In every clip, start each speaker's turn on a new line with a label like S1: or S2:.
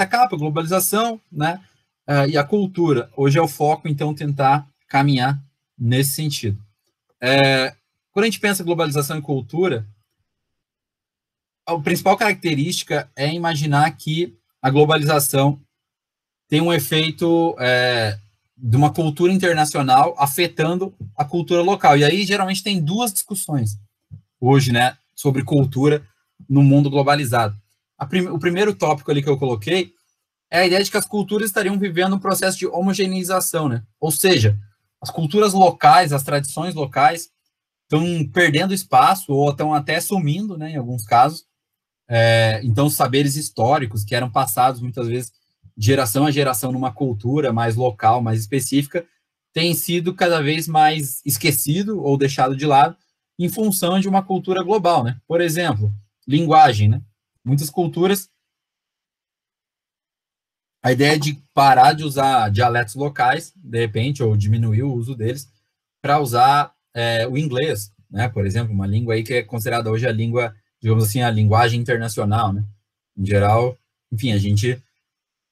S1: capa, globalização, né? E a cultura. Hoje é o foco, então, tentar caminhar nesse sentido. Quando a gente pensa globalização e cultura, a principal característica é imaginar que a globalização tem um efeito de uma cultura internacional afetando a cultura local. E aí, geralmente, tem duas discussões hoje, né, sobre cultura no mundo globalizado. O primeiro tópico ali que eu coloquei é a ideia de que as culturas estariam vivendo um processo de homogeneização, né? Ou seja, as culturas locais, as tradições locais estão perdendo espaço ou estão até sumindo, né, em alguns casos. Então, os saberes históricos que eram passados muitas vezes de geração a geração numa cultura mais local, mais específica, têm sido cada vez mais esquecido ou deixado de lado em função de uma cultura global, né? Por exemplo, linguagem, né? Muitas culturas, a ideia de parar de usar dialetos locais, de repente, ou diminuir o uso deles, para usar o inglês, né? Por exemplo, uma língua aí que é considerada hoje a língua, digamos assim, a linguagem internacional, né? Em geral, enfim, a gente,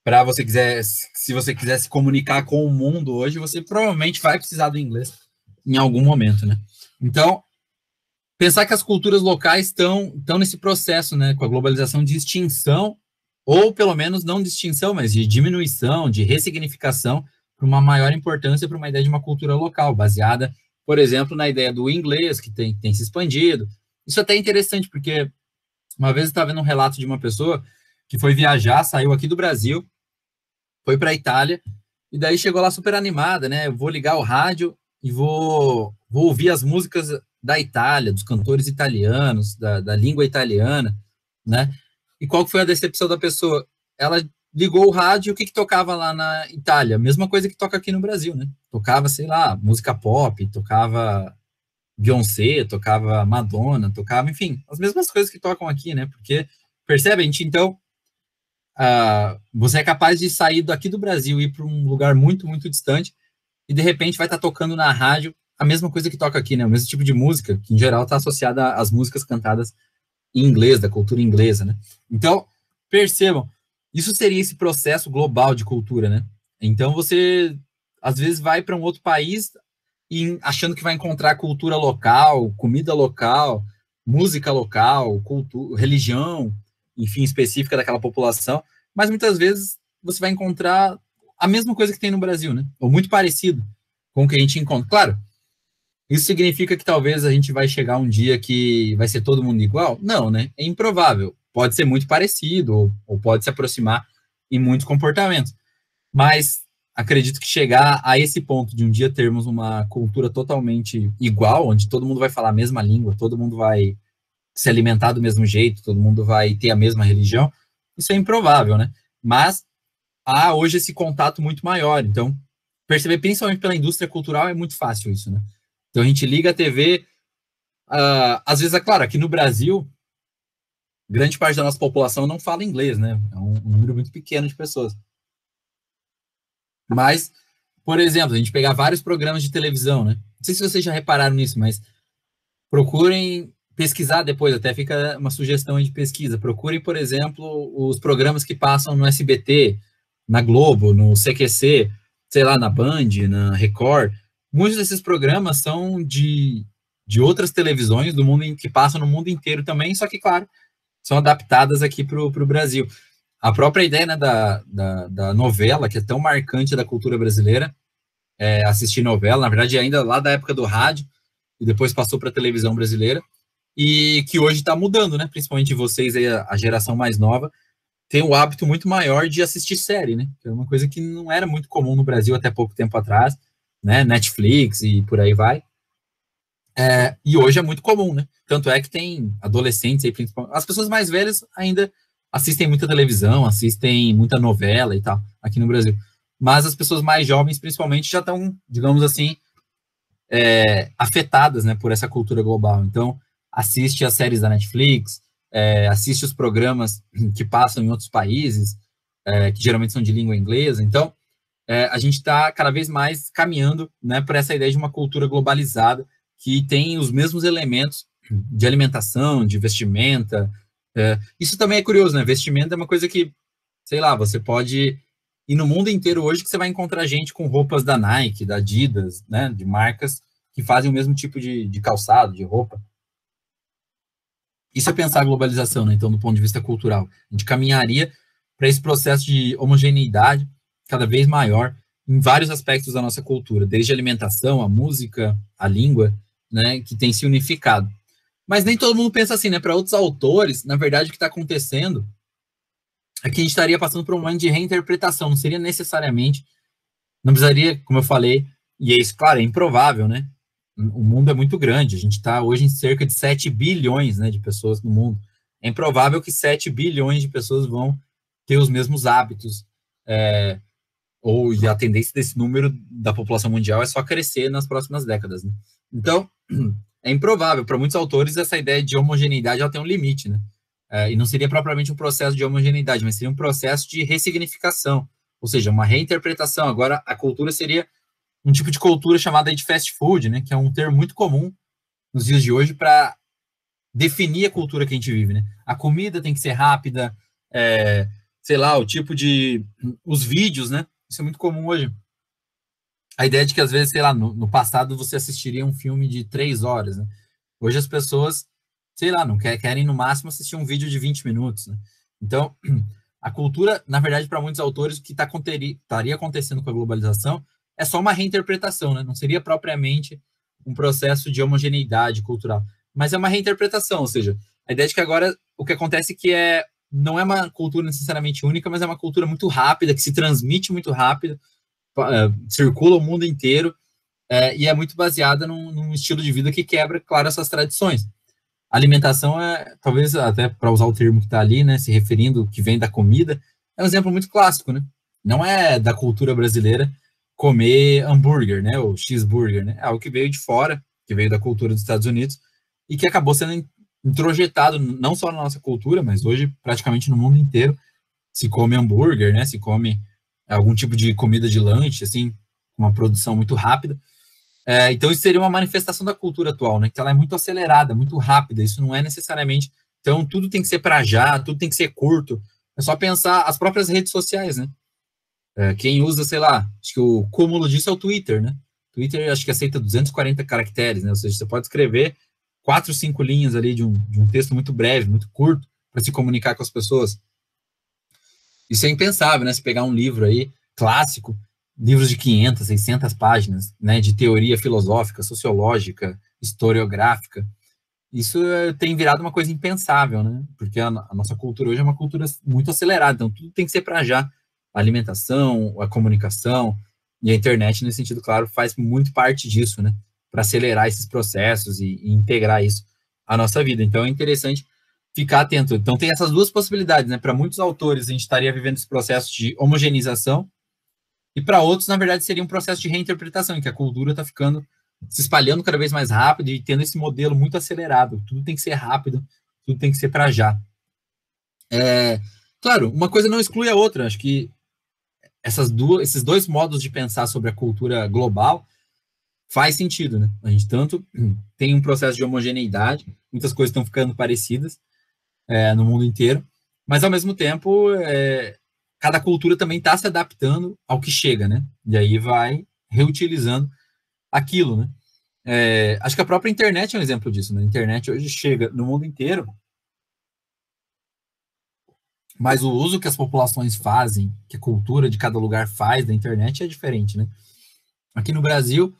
S1: para você quiser, se você quiser se comunicar com o mundo hoje, você provavelmente vai precisar do inglês em algum momento, né? Então, pensar que as culturas locais estão nesse processo, né, com a globalização de extinção, ou pelo menos não de extinção, mas de diminuição, de ressignificação, para uma maior importância para uma ideia de uma cultura local, baseada, por exemplo, na ideia do inglês, que tem se expandido. Isso até é interessante, porque uma vez eu estava vendo um relato de uma pessoa que foi viajar, saiu aqui do Brasil, foi para a Itália, e daí chegou lá super animada, né? Eu vou ligar o rádio e vou ouvir as músicas da Itália, dos cantores italianos, da língua italiana, né? E qual foi a decepção da pessoa? Ela ligou o rádio e o que tocava lá na Itália? Mesma coisa que toca aqui no Brasil, né? Tocava, sei lá, música pop, tocava Beyoncé, tocava Madonna, tocava, enfim, as mesmas coisas que tocam aqui, né? Porque, percebe, a gente, então, você é capaz de sair daqui do Brasil e ir para um lugar muito, muito distante e, de repente, vai estar tocando na rádio a mesma coisa que toca aqui, né? O mesmo tipo de música, que, em geral, está associada às músicas cantadas em inglês, da cultura inglesa, né? Então, percebam, isso seria esse processo global de cultura, né? Então, você, às vezes, vai para um outro país e achando que vai encontrar cultura local, comida local, música local, cultura, religião, enfim, específica daquela população, mas muitas vezes você vai encontrar a mesma coisa que tem no Brasil, né? Ou muito parecido com o que a gente encontra. Claro, isso significa que talvez a gente vai chegar um dia que vai ser todo mundo igual? Não, né? É improvável. Pode ser muito parecido, ou pode se aproximar em muitos comportamentos. Mas acredito que chegar a esse ponto de um dia termos uma cultura totalmente igual, onde todo mundo vai falar a mesma língua, todo mundo vai se alimentar do mesmo jeito, todo mundo vai ter a mesma religião, isso é improvável, né? Mas há hoje esse contato muito maior. Então, perceber, principalmente pela indústria cultural, é muito fácil isso, né? Então, a gente liga a TV, às vezes, é claro, aqui no Brasil, grande parte da nossa população não fala inglês, né? É um número muito pequeno de pessoas. Mas, por exemplo, a gente pegar vários programas de televisão, né? Não sei se vocês já repararam nisso, mas procurem pesquisar depois, até fica uma sugestão de pesquisa. Procurem, por exemplo, os programas que passam no SBT, na Globo, no CQC, sei lá, na Band, na Record. Muitos desses programas são de outras televisões do mundo que passam no mundo inteiro também, só que, claro, são adaptadas aqui para o Brasil. A própria ideia, né, da novela, que é tão marcante da cultura brasileira, assistir novela, na verdade, ainda lá da época do rádio, e depois passou para a televisão brasileira, e que hoje está mudando, né? Principalmente vocês, aí, a geração mais nova, tem o hábito muito maior de assistir série, né? Que é uma coisa que não era muito comum no Brasil até pouco tempo atrás, né? Netflix e por aí vai. E hoje é muito comum, né? Tanto é que tem adolescentes aí, principalmente. As pessoas mais velhas ainda assistem muita televisão, assistem muita novela e tal, aqui no Brasil. Mas as pessoas mais jovens, principalmente, já estão, digamos assim, afetadas, né, por essa cultura global. Então, assiste as séries da Netflix, assiste os programas que passam em outros países, que geralmente são de língua inglesa. Então, a gente está cada vez mais caminhando, né, para essa ideia de uma cultura globalizada que tem os mesmos elementos de alimentação, de vestimenta. Isso também é curioso, né? Vestimenta é uma coisa que sei lá, você pode ir no mundo inteiro hoje que você vai encontrar gente com roupas da Nike, da Adidas, né, de marcas que fazem o mesmo tipo de calçado, de roupa. Isso é pensar a globalização, né? Então, do ponto de vista cultural. A gente caminharia para esse processo de homogeneidade cada vez maior em vários aspectos da nossa cultura, desde a alimentação, a música, a língua, né, que tem se unificado. Mas nem todo mundo pensa assim, né? Para outros autores, na verdade, o que está acontecendo é que a gente estaria passando por um momento de reinterpretação, não seria necessariamente, não precisaria, como eu falei, e é isso, claro, é improvável, né? O mundo é muito grande, a gente está hoje em cerca de 7 bilhões, né, de pessoas no mundo. É improvável que 7 bilhões de pessoas vão ter os mesmos hábitos, ou a tendência desse número da população mundial é só crescer nas próximas décadas, né? Então, é improvável. Para muitos autores, essa ideia de homogeneidade ela tem um limite, né? E não seria propriamente um processo de homogeneidade, mas seria um processo de ressignificação, ou seja, uma reinterpretação. Agora, a cultura seria um tipo de cultura chamada de fast food, né? Que é um termo muito comum nos dias de hoje para definir a cultura que a gente vive, né? A comida tem que ser rápida, sei lá, o tipo de... Os vídeos, né? Isso é muito comum hoje. A ideia de que, às vezes, sei lá, no passado você assistiria um filme de 3 horas, né? Hoje as pessoas, sei lá, não querem no máximo assistir um vídeo de 20 minutos, né? Então, a cultura, na verdade, para muitos autores, o que estaria acontecendo com a globalização é só uma reinterpretação, né? Não seria propriamente um processo de homogeneidade cultural, mas é uma reinterpretação, ou seja, a ideia de que agora o que acontece não é uma cultura necessariamente única, mas é uma cultura muito rápida, que se transmite muito rápido, circula o mundo inteiro, e é muito baseada num estilo de vida que quebra, claro, essas tradições. A alimentação talvez até para usar o termo que está ali, né, se referindo, que vem da comida, é um exemplo muito clássico, né? Não é da cultura brasileira comer hambúrguer, né, ou cheeseburger, né? É algo que veio de fora, que veio da cultura dos Estados Unidos e que acabou sendo introjetado não só na nossa cultura, mas hoje praticamente no mundo inteiro se come hambúrguer, né? Se come algum tipo de comida de lanche, assim, uma produção muito rápida. Então isso seria uma manifestação da cultura atual, né? Que ela é muito acelerada, muito rápida. Isso não é necessariamente. Então tudo tem que ser para já, tudo tem que ser curto. É só pensar as próprias redes sociais, né? Quem usa, sei lá, acho que o cúmulo disso é o Twitter, né? Twitter acho que aceita 240 caracteres, né? Ou seja, você pode escrever 4, 5 linhas ali de um texto muito breve, muito curto, para se comunicar com as pessoas. Isso é impensável, né? Se pegar um livro aí, clássico, livros de 500, 600 páginas, né? De teoria filosófica, sociológica, historiográfica. Isso tem virado uma coisa impensável, né? Porque a nossa cultura hoje é uma cultura muito acelerada, então tudo tem que ser para já. A alimentação, a comunicação e a internet, nesse sentido, claro, faz muito parte disso, né? Para acelerar esses processos e integrar isso à nossa vida. Então é interessante ficar atento. Então tem essas duas possibilidades, né? Para muitos autores, a gente estaria vivendo esse processo de homogeneização e para outros, na verdade, seria um processo de reinterpretação, em que a cultura está ficando se espalhando cada vez mais rápido e tendo esse modelo muito acelerado. Tudo tem que ser rápido, tudo tem que ser para já. Claro, uma coisa não exclui a outra. Acho que esses dois modos de pensar sobre a cultura global faz sentido, né? A gente tanto tem um processo de homogeneidade, muitas coisas estão ficando parecidas no mundo inteiro, mas ao mesmo tempo cada cultura também está se adaptando ao que chega, né? E aí vai reutilizando aquilo, né? Acho que a própria internet é um exemplo disso, né? A internet hoje chega no mundo inteiro, mas o uso que as populações fazem, que a cultura de cada lugar faz da internet é diferente, né? Aqui no Brasil,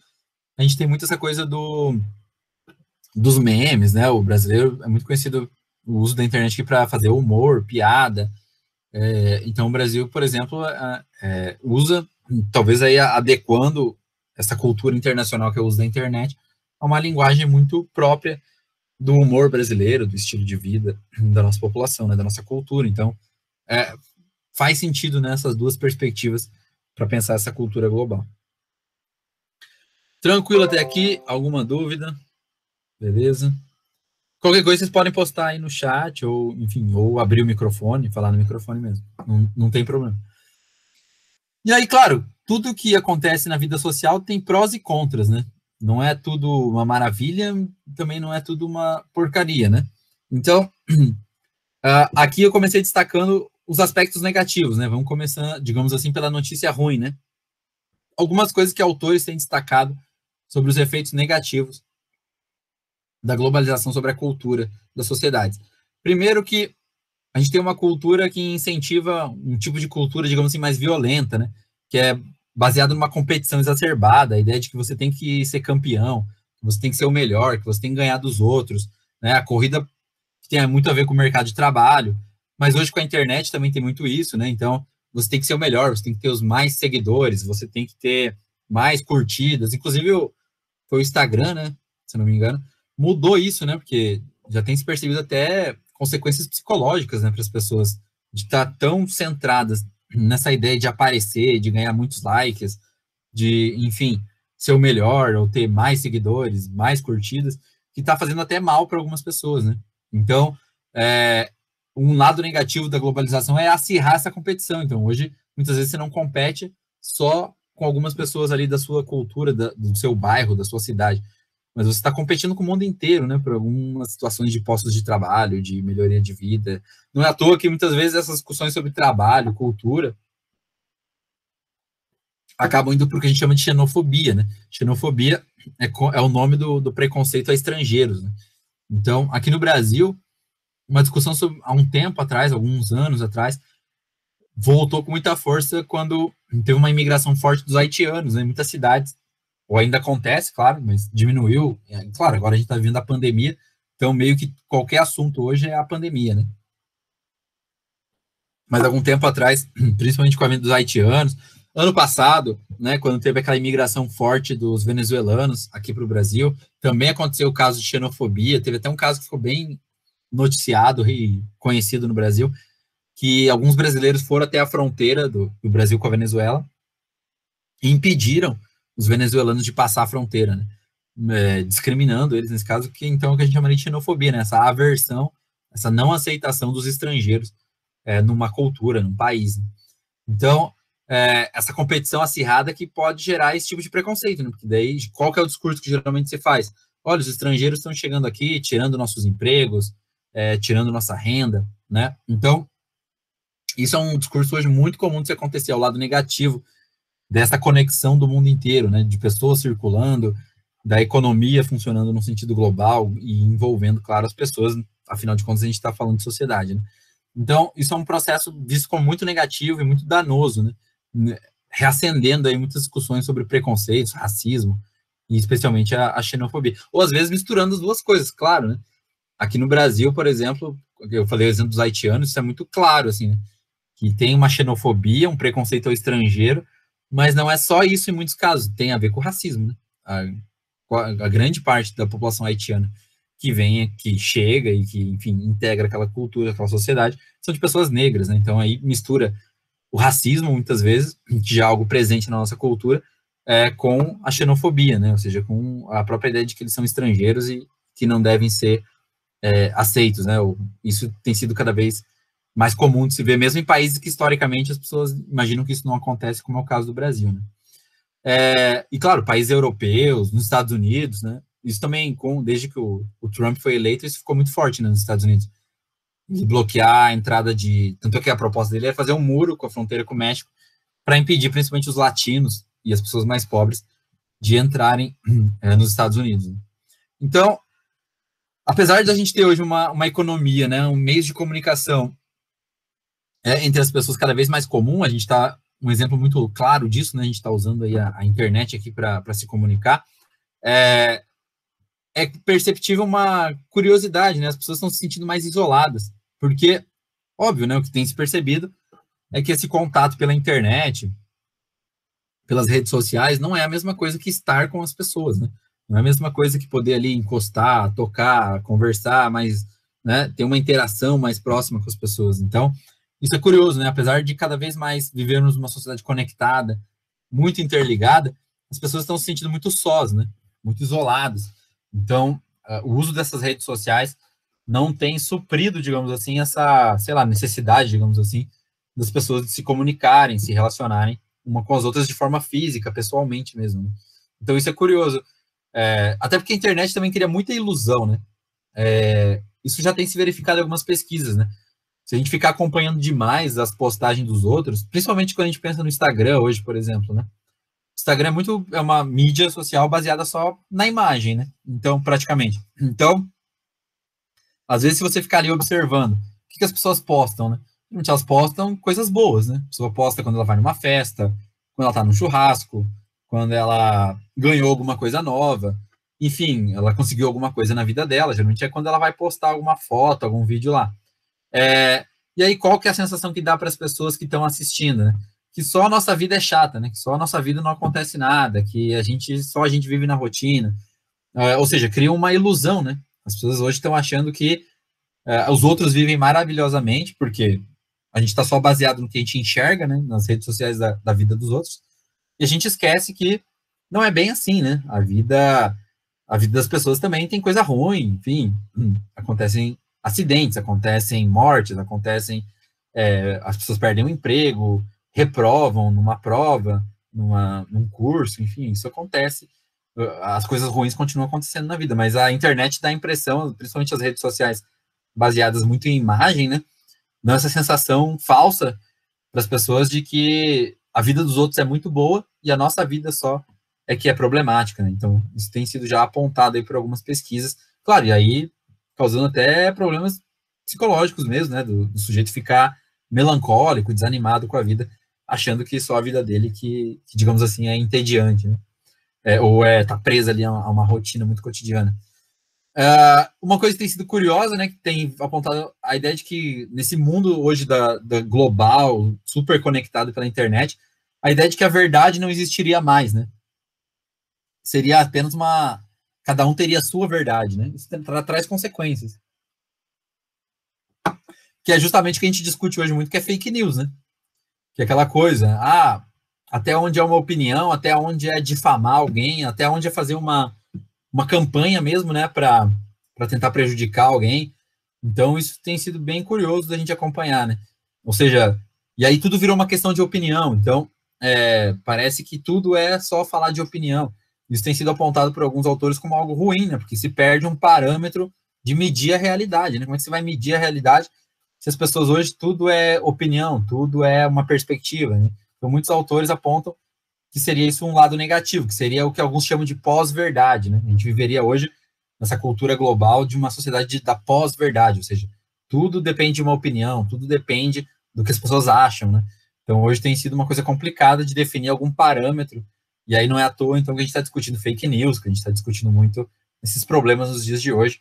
S1: a gente tem muito essa coisa dos memes, né? O brasileiro é muito conhecido o uso da internet aqui para fazer humor, piada. Então, o Brasil, por exemplo, usa, talvez aí adequando essa cultura internacional que é o uso da internet a uma linguagem muito própria do humor brasileiro, do estilo de vida da nossa população, né? Da nossa cultura. Então, faz sentido nessas duas perspectivas para pensar essa cultura global. Tranquilo até aqui? Alguma dúvida? Beleza? Qualquer coisa vocês podem postar aí no chat, ou, enfim, ou abrir o microfone, falar no microfone mesmo. Não tem problema. E aí, claro, tudo que acontece na vida social tem prós e contras, né? Não é tudo uma maravilha, também não é tudo uma porcaria, né? Então, aqui eu comecei destacando os aspectos negativos, né? Vamos começar, digamos assim, pela notícia ruim, né? Algumas coisas que autores têm destacado sobre os efeitos negativos da globalização sobre a cultura das sociedades. Primeiro que a gente tem uma cultura que incentiva um tipo de cultura, digamos assim, mais violenta, né? Que é baseada numa competição exacerbada, a ideia de que você tem que ser campeão, que você tem que ser o melhor, que você tem que ganhar dos outros, né? A corrida tem muito a ver com o mercado de trabalho, mas hoje com a internet também tem muito isso, né? Então, você tem que ser o melhor, você tem que ter os mais seguidores, você tem que ter mais curtidas, inclusive foi o Instagram, né? Se não me engano, mudou isso, né? Porque já tem se percebido até consequências psicológicas, né, para as pessoas de estar tão centradas nessa ideia de aparecer, de ganhar muitos likes, de, enfim, ser o melhor ou ter mais seguidores, mais curtidas, que está fazendo até mal para algumas pessoas, né? Então, um lado negativo da globalização é acirrar essa competição. Então, hoje, muitas vezes você não compete só com algumas pessoas ali da sua cultura, do seu bairro, da sua cidade, mas você está competindo com o mundo inteiro, né, por algumas situações de postos de trabalho, de melhoria de vida. Não é à toa que muitas vezes essas discussões sobre trabalho, cultura, acabam indo para o que a gente chama de xenofobia, né? Xenofobia é o nome do preconceito a estrangeiros, né? Então, aqui no Brasil, uma discussão sobre, há um tempo atrás, alguns anos atrás, voltou com muita força quando teve uma imigração forte dos haitianos, né, em muitas cidades. Ou ainda acontece, claro, mas diminuiu. Claro, agora a gente está vivendo a pandemia, então meio que qualquer assunto hoje é a pandemia, né? Mas algum tempo atrás, principalmente com a vinda dos haitianos, ano passado, né, quando teve aquela imigração forte dos venezuelanos aqui para o Brasil, também aconteceu o caso de xenofobia, teve até um caso que ficou bem noticiado e conhecido no Brasil, que alguns brasileiros foram até a fronteira do Brasil com a Venezuela e impediram os venezuelanos de passar a fronteira, né? Discriminando eles, nesse caso, que então é o que a gente chama de xenofobia, né? Essa aversão, essa não aceitação dos estrangeiros numa cultura, num país. Né? Então, essa competição acirrada que pode gerar esse tipo de preconceito, né? Porque daí, qual que é o discurso que geralmente você faz? Olha, os estrangeiros estão chegando aqui, tirando nossos empregos, tirando nossa renda, né? Então, isso é um discurso hoje muito comum de se acontecer, ao lado negativo dessa conexão do mundo inteiro, né? De pessoas circulando, da economia funcionando no sentido global e envolvendo, claro, as pessoas, afinal de contas, a gente está falando de sociedade, né? Então, isso é um processo visto como muito negativo e muito danoso, né? Reacendendo aí muitas discussões sobre preconceitos, racismo, e especialmente a xenofobia. Ou, às vezes, misturando as duas coisas, claro, né? Aqui no Brasil, por exemplo, eu falei o exemplo dos haitianos, isso é muito claro, assim, né? Que tem uma xenofobia, um preconceito ao estrangeiro, mas não é só isso em muitos casos, tem a ver com o racismo, né? A grande parte da população haitiana que vem, que chega e que, enfim, integra aquela cultura, aquela sociedade, são de pessoas negras, né? Então aí mistura o racismo, muitas vezes, que já é algo presente na nossa cultura, com a xenofobia, né? Ou seja, com a própria ideia de que eles são estrangeiros e que não devem ser aceitos, né? Isso tem sido cada vez mais comum de se ver, mesmo em países que historicamente as pessoas imaginam que isso não acontece, como é o caso do Brasil, né? E claro, países europeus, nos Estados Unidos, né? Isso também, desde que o Trump foi eleito, isso ficou muito forte, né, nos Estados Unidos. De bloquear a entrada de. Tanto é que a proposta dele é fazer um muro com a fronteira com o México para impedir principalmente os latinos e as pessoas mais pobres de entrarem nos Estados Unidos. Né? Então, apesar de a gente ter hoje uma economia, né, um meio de comunicação entre as pessoas cada vez mais comum, a gente está um exemplo muito claro disso, né? A gente está usando aí a internet aqui para se comunicar. É perceptível uma curiosidade, né? As pessoas estão se sentindo mais isoladas, porque, óbvio, né? O que tem se percebido é que esse contato pela internet, pelas redes sociais, não é a mesma coisa que estar com as pessoas, né? Não é a mesma coisa que poder ali encostar, tocar, conversar, mas, né, ter uma interação mais próxima com as pessoas. Então, isso é curioso, né? Apesar de cada vez mais vivermos numa sociedade conectada, muito interligada, as pessoas estão se sentindo muito sós, né? Muito isoladas. Então, o uso dessas redes sociais não tem suprido, digamos assim, essa, sei lá, necessidade, digamos assim, das pessoas de se comunicarem, se relacionarem uma com as outras de forma física, pessoalmente mesmo. Né? Então, isso é curioso. Até porque a internet também cria muita ilusão, né? Isso já tem se verificado em algumas pesquisas, né? Se a gente ficar acompanhando demais as postagens dos outros, principalmente quando a gente pensa no Instagram hoje, por exemplo, né? O Instagram é uma mídia social baseada só na imagem, né? Então, praticamente. Então, às vezes, se você ficar ali observando, o que as pessoas postam, né? Geralmente elas postam coisas boas, né? A pessoa posta quando ela vai numa festa, quando ela tá num churrasco, quando ela ganhou alguma coisa nova, enfim, ela conseguiu alguma coisa na vida dela. Geralmente é quando ela vai postar alguma foto, algum vídeo lá. E aí, qual que é a sensação que dá para as pessoas que estão assistindo, né? Que só a nossa vida é chata, né? Que só a nossa vida não acontece nada, que só a gente vive na rotina. Ou seja, cria uma ilusão, né? As pessoas hoje estão achando que os outros vivem maravilhosamente, porque a gente está só baseado no que a gente enxerga, né? Nas redes sociais da vida dos outros. E a gente esquece que não é bem assim, né? A vida das pessoas também tem coisa ruim, enfim, acontecem acidentes, acontecem mortes, as pessoas perdem o emprego, reprovam numa prova, num curso, enfim, isso acontece. As coisas ruins continuam acontecendo na vida, mas a internet dá a impressão, principalmente as redes sociais baseadas muito em imagem, né? Dá essa sensação falsa para as pessoas de que a vida dos outros é muito boa e a nossa vida só é que é problemática, né? Então, isso tem sido já apontado aí por algumas pesquisas. Claro, e aí causando até problemas psicológicos mesmo, né? Do sujeito ficar melancólico, desanimado com a vida, achando que só a vida dele que digamos assim, é entediante, né? Tá presa ali a uma rotina muito cotidiana. Uma coisa que tem sido curiosa, né, que tem apontado a ideia de que nesse mundo hoje da global, super conectado pela internet, a ideia de que a verdade não existiria mais, né? Seria apenas cada um teria a sua verdade, né? Isso traz consequências. Que é justamente o que a gente discute hoje muito, que é fake news, né? Que é aquela coisa, até onde é uma opinião, até onde é difamar alguém, até onde é fazer uma campanha mesmo, né, para tentar prejudicar alguém. Então, isso tem sido bem curioso da gente acompanhar, né? Ou seja, e aí tudo virou uma questão de opinião. Então, parece que tudo é só falar de opinião. Isso tem sido apontado por alguns autores como algo ruim, né? Porque se perde um parâmetro de medir a realidade, né? Como é que você vai medir a realidade se as pessoas hoje tudo é opinião, tudo é uma perspectiva, né? Então, muitos autores apontam que seria isso um lado negativo, que seria o que alguns chamam de pós-verdade, né? A gente viveria hoje nessa cultura global de uma sociedade da pós-verdade, ou seja, tudo depende de uma opinião, tudo depende do que as pessoas acham, né? Então, hoje tem sido uma coisa complicada de definir algum parâmetro, e aí não é à toa, então, que a gente está discutindo fake news, que a gente está discutindo muito esses problemas nos dias de hoje,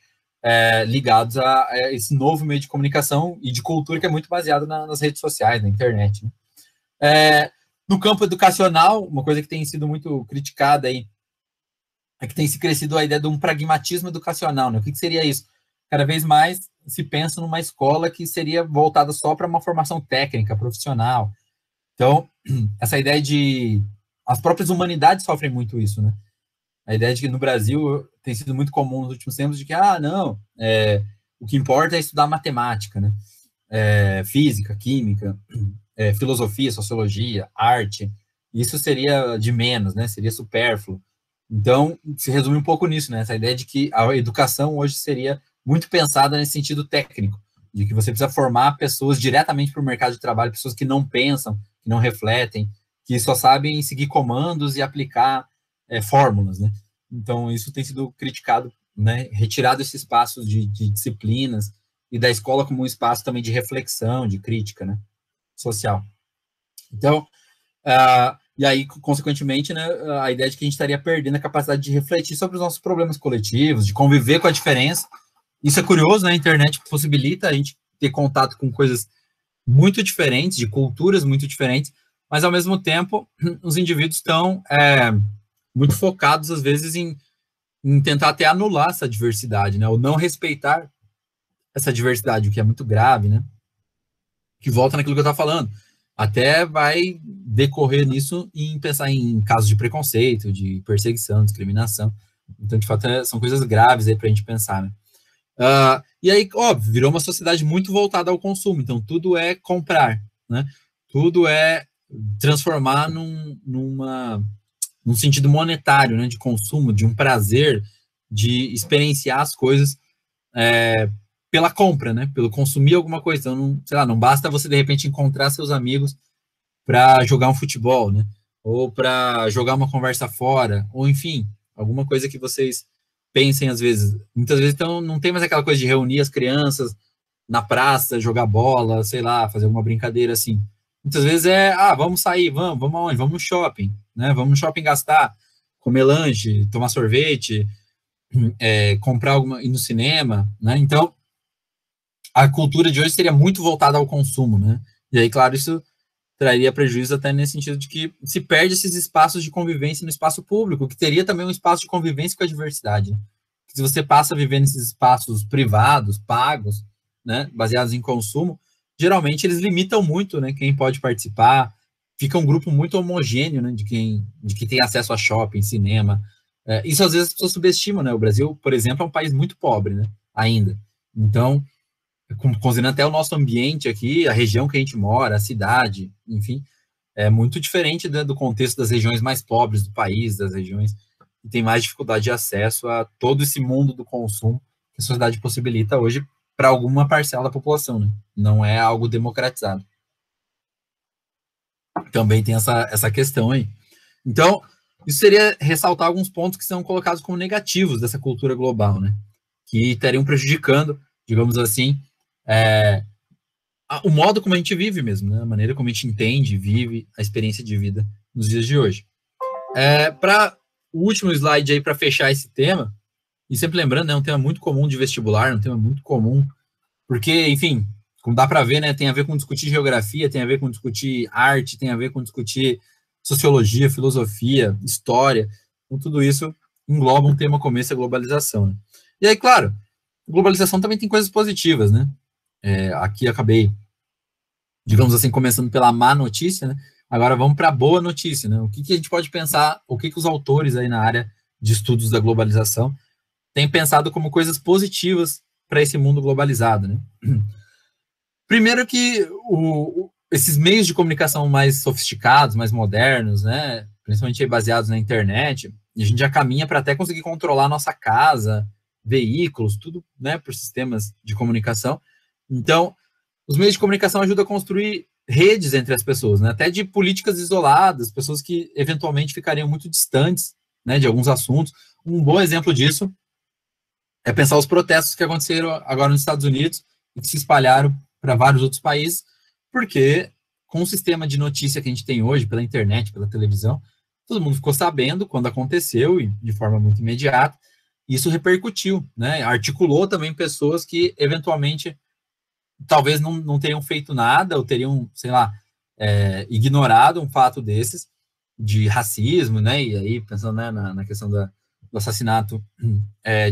S1: ligados a esse novo meio de comunicação e de cultura que é muito baseado nas redes sociais, na internet, né? No campo educacional, uma coisa que tem sido muito criticada aí é que tem se crescido a ideia de um pragmatismo educacional, né? O que seria isso? Cada vez mais se pensa numa escola que seria voltada só para uma formação técnica, profissional. Então, essa ideia de... As próprias humanidades sofrem muito isso, né? A ideia de que no Brasil tem sido muito comum nos últimos tempos de que, não, o que importa é estudar matemática, né? Física, química, filosofia, sociologia, arte, isso seria de menos, né? Seria supérfluo. Então, se resume um pouco nisso, né? Essa ideia de que a educação hoje seria muito pensada nesse sentido técnico, de que você precisa formar pessoas diretamente para o mercado de trabalho, pessoas que não pensam, que não refletem, que só sabem seguir comandos e aplicar fórmulas, né? Então, isso tem sido criticado, né? Retirado esse espaço de disciplinas e da escola como um espaço também de reflexão, de crítica, né? Social. Então, e aí, consequentemente, né, a ideia de que a gente estaria perdendo a capacidade de refletir sobre os nossos problemas coletivos, de conviver com a diferença. Isso é curioso, né? A internet possibilita a gente ter contato com coisas muito diferentes, de culturas muito diferentes, mas, ao mesmo tempo, os indivíduos estão muito focados, às vezes, em tentar até anular essa diversidade, né? Ou não respeitar essa diversidade, o que é muito grave, né? Que volta naquilo que eu estava falando. Até vai decorrer nisso em pensar em casos de preconceito, de perseguição, discriminação. Então, de fato, são coisas graves aí para a gente pensar, né? E aí, óbvio, virou uma sociedade muito voltada ao consumo. Então, tudo é comprar, né? Tudo é transformar num sentido monetário, né? De consumo, de um prazer, de experienciar as coisas pela compra, né? Pelo consumir alguma coisa. Então, não, sei lá, não basta você de repente encontrar seus amigos para jogar um futebol, né? Ou para jogar uma conversa fora, ou enfim, alguma coisa que vocês pensem às vezes. Muitas vezes então não tem mais aquela coisa de reunir as crianças na praça, jogar bola, sei lá, fazer alguma brincadeira assim. Muitas vezes vamos sair, vamos aonde? Vamos no shopping, né? Vamos no shopping gastar, comer lanche, tomar sorvete, comprar alguma, ir no cinema, né? Então, a cultura de hoje seria muito voltada ao consumo, né? E aí, claro, isso traria prejuízo até nesse sentido de que se perde esses espaços de convivência no espaço público, que teria também um espaço de convivência com a diversidade. Se você passa a viver nesses espaços privados, pagos, né, baseados em consumo, geralmente eles limitam muito, né, quem pode participar, fica um grupo muito homogêneo, né, de quem tem acesso a shopping, cinema. Isso às vezes as pessoas subestimam, né? O Brasil, por exemplo, é um país muito pobre, né, ainda. Então, considerando até o nosso ambiente aqui, a região que a gente mora, a cidade, enfim, é muito diferente, né, do contexto das regiões mais pobres do país, das regiões que têm mais dificuldade de acesso a todo esse mundo do consumo que a sociedade possibilita hoje para alguma parcela da população, né? Não é algo democratizado. Também tem essa questão aí. Então, isso seria ressaltar alguns pontos que são colocados como negativos dessa cultura global, né? Que estariam prejudicando, digamos assim, o modo como a gente vive mesmo, né? A maneira como a gente entende, vive a experiência de vida nos dias de hoje. Para o último slide aí, para fechar esse tema, e sempre lembrando, é um tema muito comum de vestibular, um tema muito comum, porque, enfim, como dá para ver, né, tem a ver com discutir geografia, tem a ver com discutir arte, tem a ver com discutir sociologia, filosofia, história, então tudo isso engloba um tema como esse, a globalização. Né? E aí, claro, globalização também tem coisas positivas, né? Aqui acabei, digamos assim, começando pela má notícia, né? Agora vamos para a boa notícia, né? O que a gente pode pensar, o que os autores aí na área de estudos da globalização têm pensado como coisas positivas para esse mundo globalizado, né? Primeiro que esses meios de comunicação mais sofisticados, mais modernos, né? Principalmente baseados na internet, a gente já caminha para até conseguir controlar a nossa casa, veículos, tudo, né? Por sistemas de comunicação. Então, os meios de comunicação ajudam a construir redes entre as pessoas, né? Até de políticas isoladas, pessoas que eventualmente ficariam muito distantes, né, de alguns assuntos. Um bom exemplo disso é pensar os protestos que aconteceram agora nos Estados Unidos e que se espalharam para vários outros países, porque com o sistema de notícia que a gente tem hoje, pela internet, pela televisão, todo mundo ficou sabendo quando aconteceu e de forma muito imediata. Isso repercutiu, né? Articulou também pessoas que eventualmente talvez não teriam feito nada ou teriam, sei lá, ignorado um fato desses de racismo, né? E aí, pensando, né, na questão do assassinato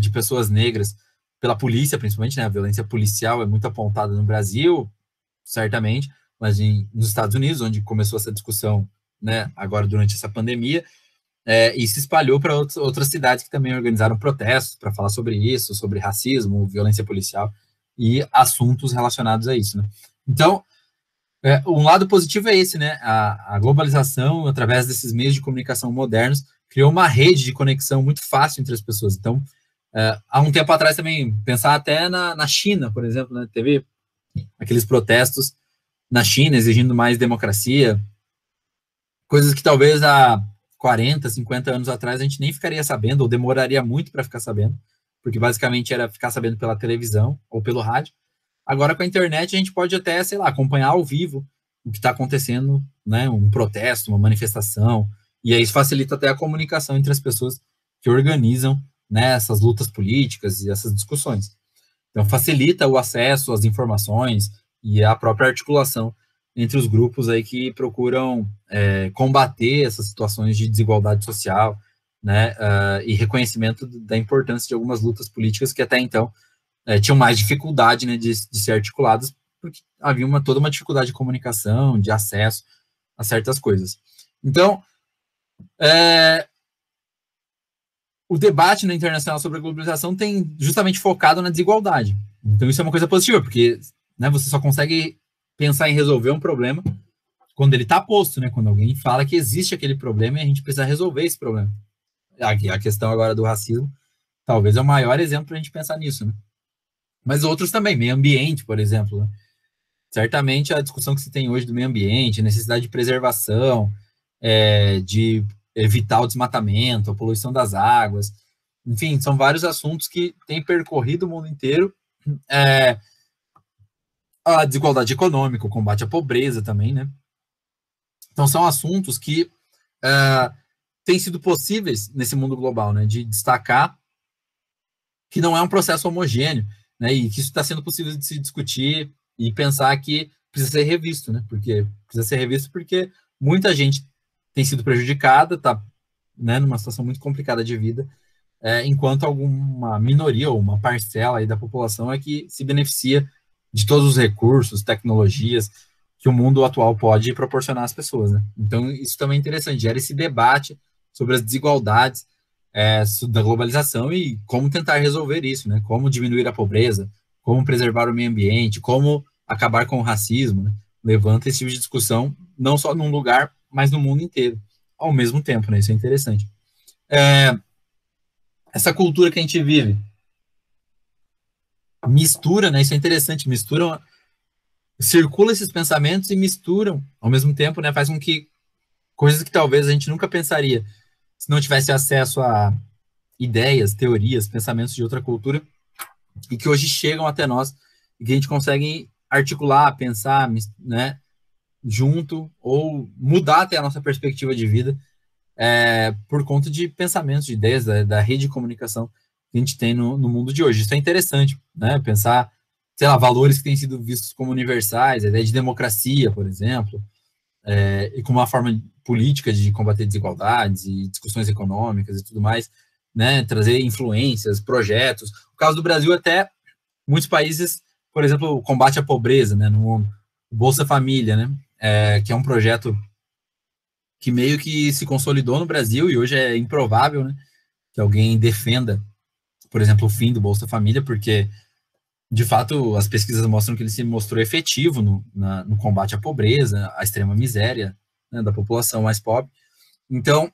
S1: de pessoas negras pela polícia, principalmente, né? A violência policial é muito apontada no Brasil, certamente, mas nos Estados Unidos, onde começou essa discussão, né? Agora, durante essa pandemia, e se espalhou para outras cidades que também organizaram protestos para falar sobre isso, sobre racismo, violência policial e assuntos relacionados a isso, né? Então, um lado positivo é esse, né? A globalização, através desses meios de comunicação modernos, criou uma rede de conexão muito fácil entre as pessoas. Então, há um tempo atrás também, pensar até na China, por exemplo, né? Teve aqueles protestos na China exigindo mais democracia, coisas que talvez há 40, 50 anos atrás a gente nem ficaria sabendo, ou demoraria muito para ficar sabendo, porque basicamente era ficar sabendo pela televisão ou pelo rádio. Agora, com a internet, a gente pode até, sei lá, acompanhar ao vivo o que está acontecendo, né? Um protesto, uma manifestação, e aí isso facilita até a comunicação entre as pessoas que organizam, né, essas lutas políticas e essas discussões. Então, facilita o acesso às informações e a própria articulação entre os grupos aí que procuram combater essas situações de desigualdade social, né, e reconhecimento da importância de algumas lutas políticas que até então tinham mais dificuldade, né, de ser articuladas, porque havia toda uma dificuldade de comunicação, de acesso a certas coisas. Então, o debate na internacional sobre a globalização tem justamente focado na desigualdade. Então, isso é uma coisa positiva, porque, né, você só consegue pensar em resolver um problema quando ele está posto, né, quando alguém fala que existe aquele problema e a gente precisa resolver esse problema. A questão agora do racismo talvez é o maior exemplo para a gente pensar nisso, né? mas outros também, meio ambiente, por exemplo, né? Certamente a discussão que se tem hoje do meio ambiente, necessidade de preservação, de evitar o desmatamento, a poluição das águas, enfim, são vários assuntos que têm percorrido o mundo inteiro. A desigualdade econômica, o combate à pobreza também, né? Então são assuntos que têm sido possíveis nesse mundo global, né? De destacar que não é um processo homogêneo, né? E que isso está sendo possível de se discutir e pensar que precisa ser revisto, né? Porque precisa ser revisto porque muita gente tem sido prejudicada, está, né, numa situação muito complicada de vida, enquanto alguma minoria ou uma parcela aí da população é que se beneficia de todos os recursos, tecnologias que o mundo atual pode proporcionar às pessoas, né? Então, isso também é interessante, gera esse debate sobre as desigualdades da globalização e como tentar resolver isso, né? Como diminuir a pobreza, como preservar o meio ambiente, como acabar com o racismo, né? Levanta esse tipo de discussão, não só num lugar, mas no mundo inteiro, ao mesmo tempo, né? Isso é interessante. Essa cultura que a gente vive mistura, né? Isso é interessante, misturam, circula esses pensamentos e misturam ao mesmo tempo, né? Faz com que coisas que talvez a gente nunca pensaria se não tivesse acesso a ideias, teorias, pensamentos de outra cultura e que hoje chegam até nós e que a gente consegue articular, pensar, né? Junto ou mudar até a nossa perspectiva de vida por conta de pensamentos, de ideias da rede de comunicação que a gente tem no mundo de hoje. Isso é interessante, né? Pensar, sei lá, valores que têm sido vistos como universais, a ideia de democracia, por exemplo, e como uma forma política de combater desigualdades e discussões econômicas e tudo mais, né? Trazer influências, projetos. No caso do Brasil, até muitos países, por exemplo, o combate à pobreza, né? No mundo, o Bolsa Família, né? Que é um projeto que meio que se consolidou no Brasil e hoje é improvável, né, que alguém defenda, por exemplo, o fim do Bolsa Família, porque, de fato, as pesquisas mostram que ele se mostrou efetivo no combate à pobreza, à extrema miséria, né, da população mais pobre. Então,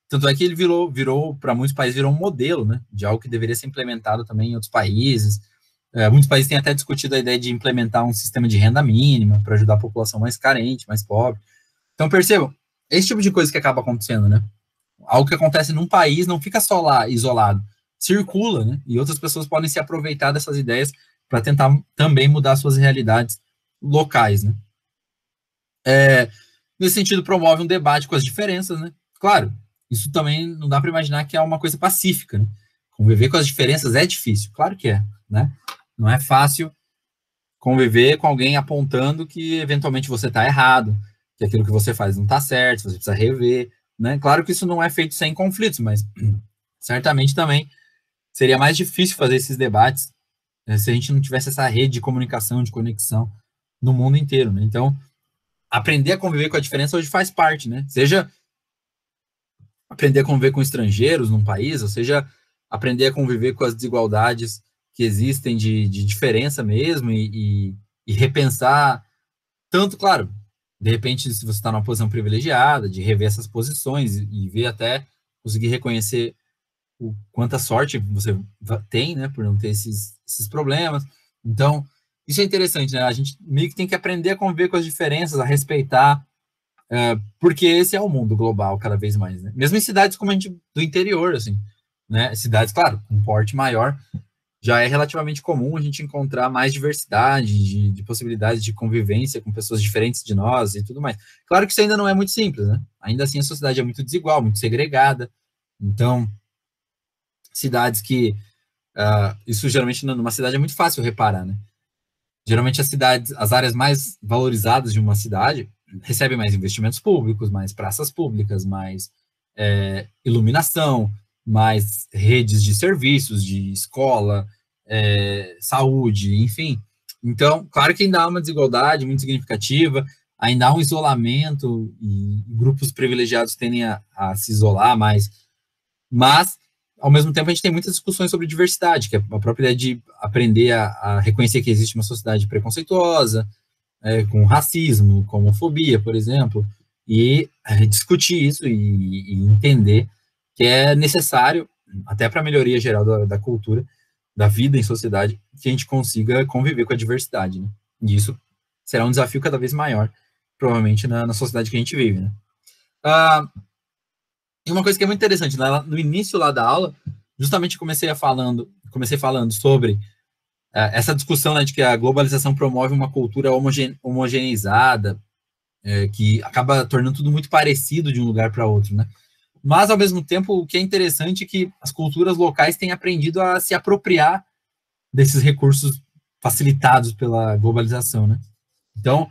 S1: tanto é que ele virou para muitos países, virou um modelo, né, de algo que deveria ser implementado também em outros países. Muitos países têm até discutido a ideia de implementar um sistema de renda mínima para ajudar a população mais carente, mais pobre. Então, percebam, esse tipo de coisa que acaba acontecendo, né? Algo que acontece num país não fica só lá, isolado. Circula, né? E outras pessoas podem se aproveitar dessas ideias para tentar também mudar suas realidades locais, né? Nesse sentido, promove um debate com as diferenças, né? Claro, isso também não dá para imaginar que é uma coisa pacífica, né? Conviver com as diferenças é difícil, claro que é, né? Não é fácil conviver com alguém apontando que eventualmente você está errado, que aquilo que você faz não está certo, você precisa rever, né? Claro que isso não é feito sem conflitos, mas certamente também seria mais difícil fazer esses debates se a gente não tivesse essa rede de comunicação, de conexão no mundo inteiro, né? Então, aprender a conviver com a diferença hoje faz parte, né? Seja aprender a conviver com estrangeiros num país, ou seja, aprender a conviver com as desigualdades que existem de diferença mesmo e repensar tanto, claro, de repente, se você está numa posição privilegiada, de rever essas posições e ver até conseguir reconhecer o quanta sorte você tem, né, por não ter esses problemas. Então, isso é interessante, né? A gente meio que tem que aprender a conviver com as diferenças, a respeitar, porque esse é o mundo global cada vez mais, né? Mesmo em cidades como a gente do interior, assim, né? Cidades, claro, com um porte maior, já é relativamente comum a gente encontrar mais diversidade de possibilidades de convivência com pessoas diferentes de nós e tudo mais. Claro que isso ainda não é muito simples, né? Ainda assim a sociedade é muito desigual, muito segregada. Então, cidades que... isso geralmente numa cidade é muito fácil reparar, né? Geralmente as áreas mais valorizadas de uma cidade recebem mais investimentos públicos, mais praças públicas, mais iluminação, mais redes de serviços, de escola, saúde, enfim. Então, claro que ainda há uma desigualdade muito significativa, ainda há um isolamento e grupos privilegiados tendem a se isolar mais, mas, ao mesmo tempo, a gente tem muitas discussões sobre diversidade, que é a própria ideia de aprender a reconhecer que existe uma sociedade preconceituosa, com racismo, com homofobia, por exemplo, e discutir isso e entender que é necessário, até para a melhoria geral da cultura, da vida em sociedade, que a gente consiga conviver com a diversidade, né? E isso será um desafio cada vez maior, provavelmente, na sociedade que a gente vive, né? E uma coisa que é muito interessante, né? No início lá da aula, justamente comecei falando sobre essa discussão, né, de que a globalização promove uma cultura homogeneizada, que acaba tornando tudo muito parecido de um lugar para outro, né? Mas, ao mesmo tempo, o que é interessante é que as culturas locais têm aprendido a se apropriar desses recursos facilitados pela globalização, né? Então,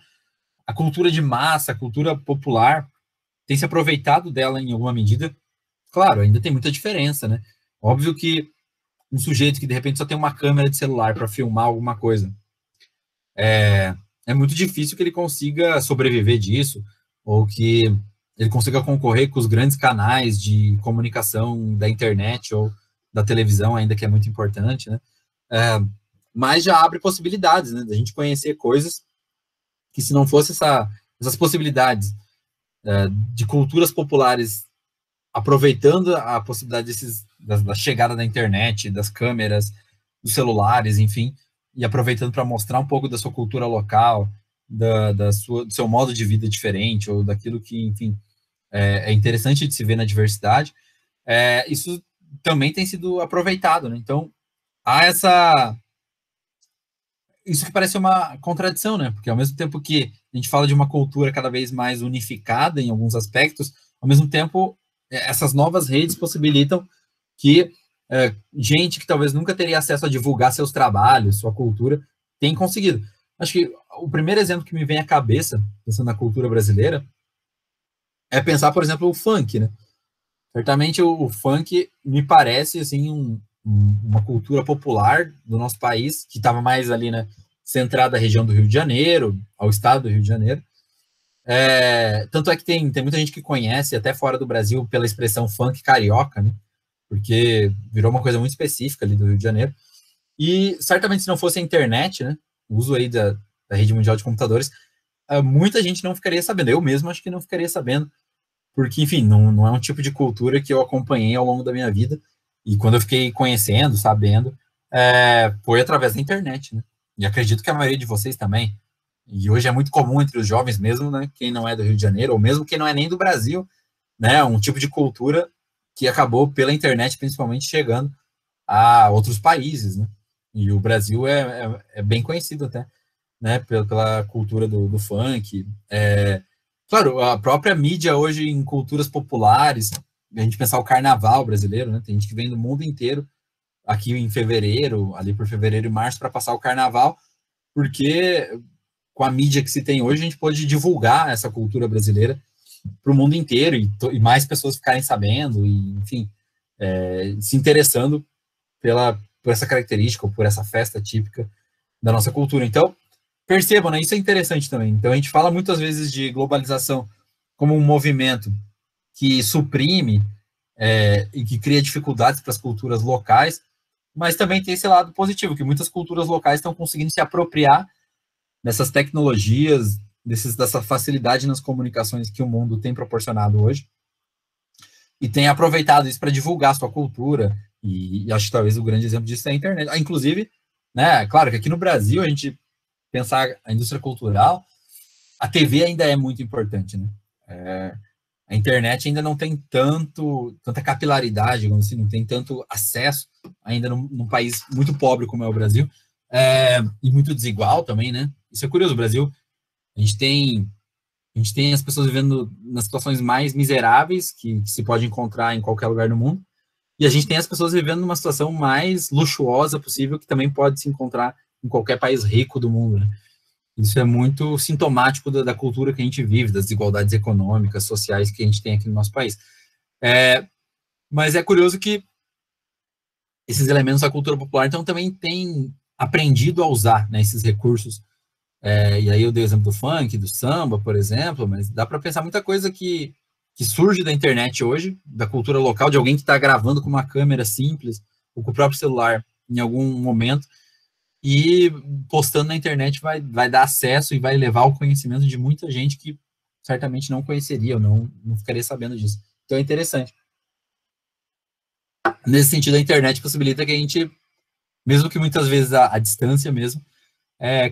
S1: a cultura de massa, a cultura popular, tem se aproveitado dela em alguma medida. Claro, ainda tem muita diferença, né? Óbvio que um sujeito que, de repente, só tem uma câmera de celular para filmar alguma coisa, é muito difícil que ele consiga sobreviver disso, ou que ele consiga concorrer com os grandes canais de comunicação da internet ou da televisão, ainda que é muito importante, né? Mas já abre possibilidades, né? Da gente conhecer coisas que, se não fosse essas possibilidades de culturas populares aproveitando a possibilidade da chegada da internet, das câmeras, dos celulares, enfim, e aproveitando para mostrar um pouco da sua cultura local, do seu modo de vida diferente, ou daquilo que, enfim, é interessante de se ver na diversidade, isso também tem sido aproveitado, né? Então, há isso que parece uma contradição, né? Porque ao mesmo tempo que a gente fala de uma cultura cada vez mais unificada em alguns aspectos, ao mesmo tempo, essas novas redes possibilitam que gente que talvez nunca teria acesso a divulgar seus trabalhos, sua cultura, tem conseguido. Acho que o primeiro exemplo que me vem à cabeça, pensando na cultura brasileira, é pensar, por exemplo, o funk, né? Certamente o funk me parece, assim, uma cultura popular do nosso país, que estava mais ali, né, centrada à região do Rio de Janeiro, ao estado do Rio de Janeiro. Tanto é que tem muita gente que conhece, até fora do Brasil, pela expressão funk carioca, né? Porque virou uma coisa muito específica ali do Rio de Janeiro. E certamente, se não fosse a internet, né, o uso aí da rede mundial de computadores, muita gente não ficaria sabendo. Eu mesmo acho que não ficaria sabendo, porque, enfim, não é um tipo de cultura que eu acompanhei ao longo da minha vida. E quando eu fiquei conhecendo, sabendo, foi através da internet, né? E acredito que a maioria de vocês também. E hoje é muito comum entre os jovens mesmo, né? Quem não é do Rio de Janeiro, ou mesmo quem não é nem do Brasil, né? Um tipo de cultura que acabou pela internet, principalmente, chegando a outros países, né? E o Brasil é bem conhecido até, né? Pela cultura do funk. Claro, a própria mídia hoje em culturas populares, a gente pensar o carnaval brasileiro, né? Tem gente que vem do mundo inteiro aqui em fevereiro, ali por fevereiro e março, para passar o carnaval, porque com a mídia que se tem hoje, a gente pode divulgar essa cultura brasileira para o mundo inteiro e mais pessoas ficarem sabendo e, enfim, se interessando por essa característica ou por essa festa típica da nossa cultura. Então, percebam, né? Isso é interessante também. Então, a gente fala muitas vezes de globalização como um movimento que suprime e que cria dificuldades para as culturas locais, mas também tem esse lado positivo, que muitas culturas locais estão conseguindo se apropriar dessas tecnologias, dessa facilidade nas comunicações que o mundo tem proporcionado hoje, e tem aproveitado isso para divulgar a sua cultura, e acho que talvez o grande exemplo disso é a internet. Inclusive, né, claro que aqui no Brasil, a gente pensar a indústria cultural, a TV ainda é muito importante, né? A internet ainda não tem tanta capilaridade, digamos assim, não tem tanto acesso ainda num país muito pobre como é o Brasil, e muito desigual também, né? Isso é curioso, o Brasil, a gente tem as pessoas vivendo nas situações mais miseráveis que se pode encontrar em qualquer lugar do mundo, e a gente tem as pessoas vivendo numa situação mais luxuosa possível, que também pode se encontrar em qualquer país rico do mundo, né? Isso é muito sintomático da cultura que a gente vive, das desigualdades econômicas, sociais que a gente tem aqui no nosso país. Mas é curioso que esses elementos da cultura popular, então, também têm aprendido a usar, né, esses recursos. E aí eu dei o exemplo do funk, do samba, por exemplo, mas dá para pensar muita coisa que surge da internet hoje, da cultura local, de alguém que está gravando com uma câmera simples, ou com o próprio celular em algum momento, e postando na internet vai dar acesso e vai levar ao conhecimento de muita gente que certamente não conheceria, ou não ficaria sabendo disso. Então é interessante. Nesse sentido, a internet possibilita que a gente mesmo que muitas vezes a distância mesmo,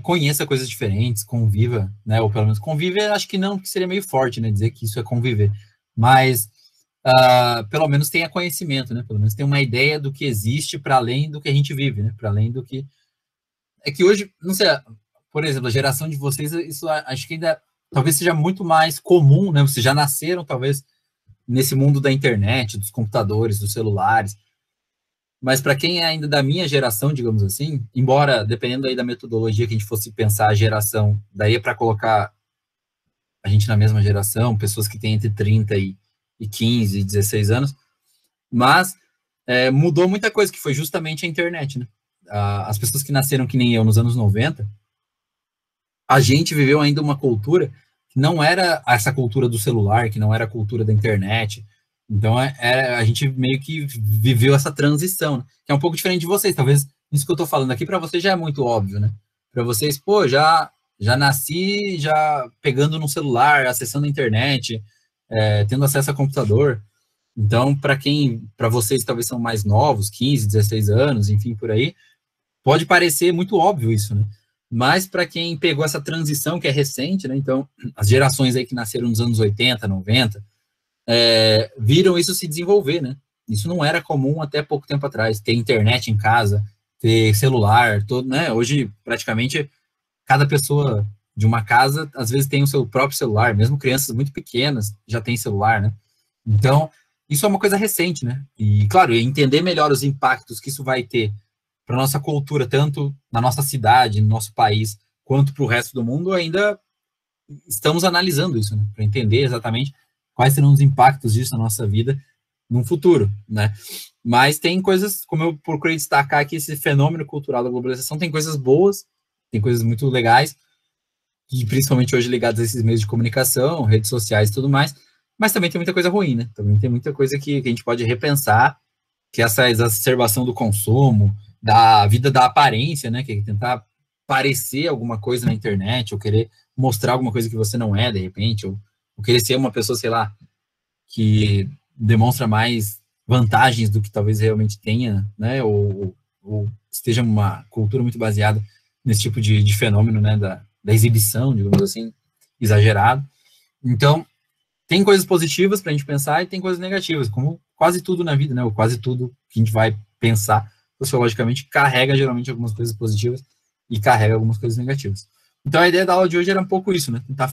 S1: conheça coisas diferentes, conviva, né? Ou pelo menos conviver, acho que não, que seria meio forte, né? Dizer que isso é conviver. Mas pelo menos tenha conhecimento, né? Pelo menos tenha uma ideia do que existe para além do que a gente vive, né? Para além do que. É que hoje, não sei, por exemplo, a geração de vocês, isso acho que ainda talvez seja muito mais comum, né? Vocês já nasceram, talvez, nesse mundo da internet, dos computadores, dos celulares. Mas para quem é ainda da minha geração, digamos assim, embora, dependendo aí da metodologia que a gente fosse pensar a geração, daí para colocar a gente na mesma geração, pessoas que têm entre 30 e 15, 16 anos, mas mudou muita coisa, que foi justamente a internet, né? As pessoas que nasceram que nem eu nos anos 90, a gente viveu ainda uma cultura que não era essa cultura do celular, que não era a cultura da internet. Então, a gente meio que viveu essa transição, né? Que é um pouco diferente de vocês. Talvez isso que eu estou falando aqui para vocês já é muito óbvio, né? Para vocês, pô, já nasci já pegando no celular, acessando a internet, tendo acesso a computador. Então, para vocês talvez são mais novos, 15, 16 anos, enfim, por aí, pode parecer muito óbvio isso, né? Mas para quem pegou essa transição que é recente, né? Então, as gerações aí que nasceram nos anos 80, 90, viram isso se desenvolver, né? Isso não era comum até pouco tempo atrás, ter internet em casa, ter celular, todo, né? Hoje, praticamente, cada pessoa de uma casa, às vezes, tem o seu próprio celular, mesmo crianças muito pequenas já têm celular, né? Então, isso é uma coisa recente, né? E, claro, entender melhor os impactos que isso vai ter para nossa cultura, tanto na nossa cidade, no nosso país, quanto para o resto do mundo, ainda estamos analisando isso, né? Para entender exatamente quais serão os impactos disso na nossa vida no futuro, né? Mas tem coisas, como eu procurei destacar aqui, esse fenômeno cultural da globalização tem coisas boas, tem coisas muito legais, e principalmente hoje ligadas a esses meios de comunicação, redes sociais e tudo mais, mas também tem muita coisa ruim, né? Também tem muita coisa que a gente pode repensar, que é essa exacerbação do consumo, da vida da aparência, né? Que é tentar parecer alguma coisa na internet, ou querer mostrar alguma coisa que você não é, de repente, ou querer ser uma pessoa, sei lá, que demonstra mais vantagens do que talvez realmente tenha, né? Ou esteja uma cultura muito baseada nesse tipo de fenômeno, né? Da exibição, digamos assim, exagerado. Então, tem coisas positivas para a gente pensar e tem coisas negativas, como quase tudo na vida, né? Ou quase tudo que a gente vai pensar sociologicamente carrega geralmente algumas coisas positivas e carrega algumas coisas negativas. Então, a ideia da aula de hoje era um pouco isso, né? Tentar